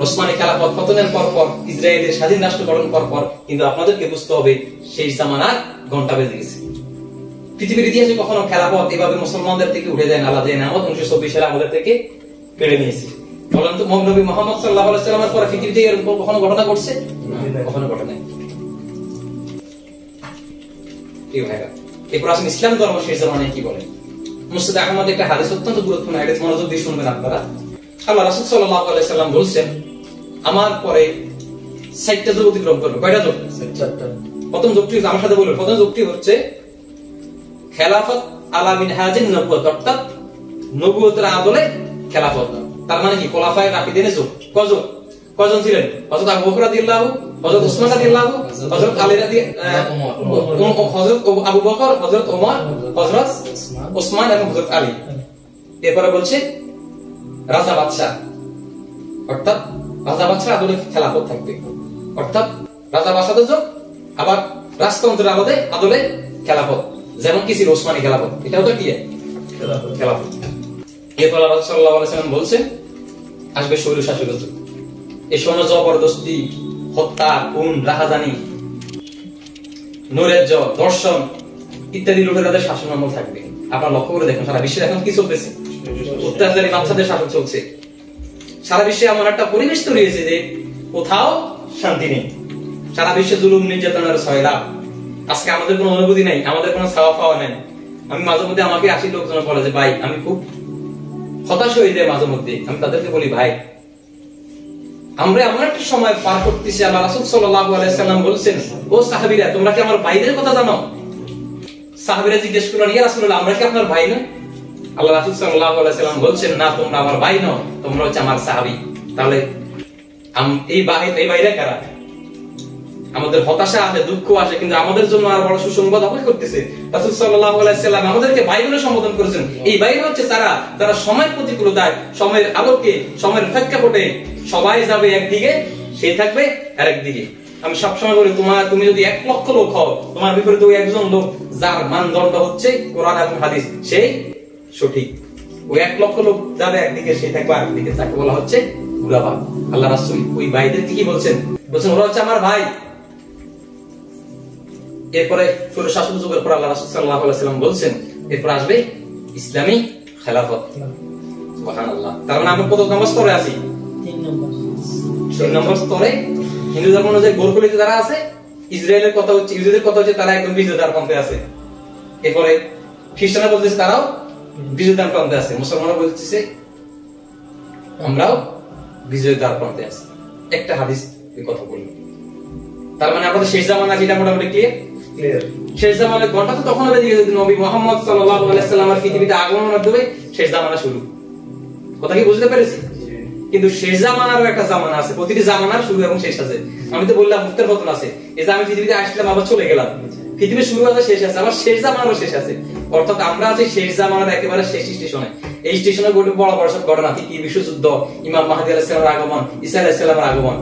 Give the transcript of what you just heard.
ওসমানী খেলাফত পতনের পর ইসরায়েলের স্বাধীন রাষ্ট্র গঠন পর কিন্তু আপনাদেরকে বুঝতে হবে সেই জামানার ঘন্টা বেজে গেছে। পৃথিবীর ইতিহাসে কখনো খেলাফত এভাবে মুসলমানদের থেকে উঠে যায় না, আল্লাহ যে নিয়ামত 1924 সালে আমাদের থেকে কেড়ে নিয়েছে। বলেন তো নবী মুহাম্মদ সাল্লাল্লাহু আলাইহি ওয়াসাল্লামের পরে পৃথিবীতে এরকম কখনো ঘটনা ঘটছে? কখনো ঘটে নাই। এই ভাইরা এরপর আসেন ইসলাম ধর্ম শেষ জামানায় কি বলে। মুসনাদ আহমদ একটা হাদিস অত্যন্ত গুরুত্বপূর্ণ, এটা মনোযোগ দিয়ে শুনবেন আপনারা। আল্লাহ রাসূল সাল্লাল্লাহু আলাইহি ওয়াসাল্লাম বলেছেন আমার পরে 60টা যুগ অতিক্রম করবে। কয়টা যুগ? 60টা। প্রথম যুগটি আমার সাথে বলুন, প্রথম যুগটি হচ্ছে খেলাফত আলা মিনহাজিন নবুয়ত, অর্থাৎ নবুয়তের আদলে খেলাফত। তার মানে কি খোলাফায়ে রাশিদিনের যুগ। কজন ছিলেন? হযরত আবু বকর রাদিয়াল্লাহু, হযরত ওসমান রাদিয়াল্লাহু, হযরত আলী রাদিয়াল্লাহু, হযরত আবু বকর, হযরত ওমর, হযরত ওসমান এবং হযরত আলী। এরপরে বলছে রাজা বাদশা, অর্থাৎ রাজা বাদশার আদলে খেলাফত থাকবে, অর্থাৎ রাজা বাদশাদের যুগ, আবার রাজতন্ত্রের আদলে খেলাফত, যেমন কি ছিল ওসমানী খেলাফত, এটাও তো কি খেলাফত। এরপর রাসূল সাল্লাল্লাহু আলাইহি ওয়াসাল্লাম বলছেন আসবে স্বৈর শাসকের যুগ। এই সময় জবরদস্তি, হত্যা, খুন, রাহাজানি, নৈরাজ্য, ধর্ষণ ইত্যাদি লুটেরাদের শাসন আমল থাকবে। আপনারা লক্ষ্য করে দেখুন সারা বিশ্বে এখন কি চলতেছে? অত্যাচারী বাচ্চাদের শাসন চলছে। সারা বিশ্বে এমন একটা পরিবেশ তৈরি হয়েছে যে কোথাও শান্তি নেই। সারা বিশ্বে জুলুম, নির্যাতনের ছয়লাভ। আজকে আমাদের কোনো অনুভূতি নাই, আমাদের কোনো ছাওয়া পাওয়া নাই। আমি মাঝে মধ্যে আমাকে 80 লোকজন বলে যে ভাই আমি খুব হতাশ হয়ে যায় মাঝে মধ্যে। আমি তাদেরকে বলি ভাই আমরা এমন একটা সময় পার করতেছি, আল্লাহ রাসূল সাল্লাল্লাহু আলাইহি ওয়াসাল্লাম বলেছেন ও সাহাবীরা তোমরা কি আমার ভাইদের কথা জানো? সাহাবীরা জিজ্ঞেস করলেন ইয়া রাসূলুল্লাহ আমরা কি আপনার ভাই না? আল্লাহ রাসূল সাল্লাল্লাহু আলাইহি ওয়াসাল্লাম বলছেন না তোমরা আমার ভাই নও, তোমরা হচ্ছে আমার সাহাবী। তাহলে এই ভাইরা কারা? আমাদের হতাশা আছে, দুঃখ আছে, কিন্তু আমাদের জন্য আর বড় সুসংবাদ অপেক্ষা করতেছে। রাসূল সাল্লাল্লাহু আলাইহি ওয়াসাল্লাম আমাদেরকে ভাই বলে সম্বোধন করেছেন। এই ভাইরা হচ্ছে তারা যারা সময়ের প্রতিকূলতায়, সময়ের আলোকে, সময়ের প্রেক্ষাপটে সবাই যাবে একদিকে, সে থাকবে আরেকদিকে। আমি সবসময় বলি তুমি যদি 1 লক্ষ লোক হও, তোমার বিপরীতে ওই একজন লোক যার মানদণ্ড হচ্ছে কোরআন এবং হাদিস, সেই সঠিক। ওই 1 লক্ষ লোক যাবে একদিকে, সে থাকবে আরেকদিকে, তাকে বলা হচ্ছে গুলাবা। আল্লাহ রাসূল ওই ভাইদেরকে কি বলছেন? বলছেন ওরা হচ্ছে আমার ভাই। এরপরে পুরো শাসন যুগের পর আল্লাহ রাসূল সাল্লাল্লাহু আলাইহি ওয়াসাল্লাম বলছেন এরপর আসবে ইসলামী খেলাফত। সুবহানাল্লাহ। তার মানে আমরা কত নম্বর স্তরে আছি? 3 নম্বর স্তরে। হিন্দু ধর্ম অনুযায়ী গোরকুলিতে যারা আছে, ইসরায়েলের কথা হচ্ছে, ইহুদিদের কথা হচ্ছে তারা একদম বিজয়দার পন্থে আছে। এরপরে খ্রিস্টানরা বলতেছে তারাও বিজয়দার পন্থে আছে, মুসলমানরা বলতেছে আমরাও বিজয়দার পন্থে আছি। একটা হাদিস এই কথা বললো। তার মানে আমাদের শেষ জামানা যেটা মোটামুটি ক্লিয়ার। শেষ জামানার ঘন্টা তো তখন বেজে গেছে নবী মুহাম্মদ সাল্লাল্লাহু আলাইহি ওয়াসাল্লামের পৃথিবীতে আগমনের মাধ্যমে শেষ জামানা শুরু। কথা কি বুঝতে পেরেছি? কিন্তু শেষ জামানারও একটা জামানা আছে, প্রতিটি জামানার শুরু এবং শেষ আছে। আমি তো বললাম মুক্তের পতন আছে, এই যে আমি পৃথিবীতে আসলাম আবার চলে গেলাম, পৃথিবীর শুরু আছে, শেষ আছে, আবার শেষ জামানারও শেষ আছে। অর্থাৎ আমরা আছি শেষ জামানার একেবারে শেষ স্টেশনে। এই স্টেশনে বড় বড় সব ঘটনা, তৃতীয় বিশ্বযুদ্ধ, ইমাম মাহদী আলাইহিস সালামের আগমন, ঈসা আলাইহিস সালামের আগমন,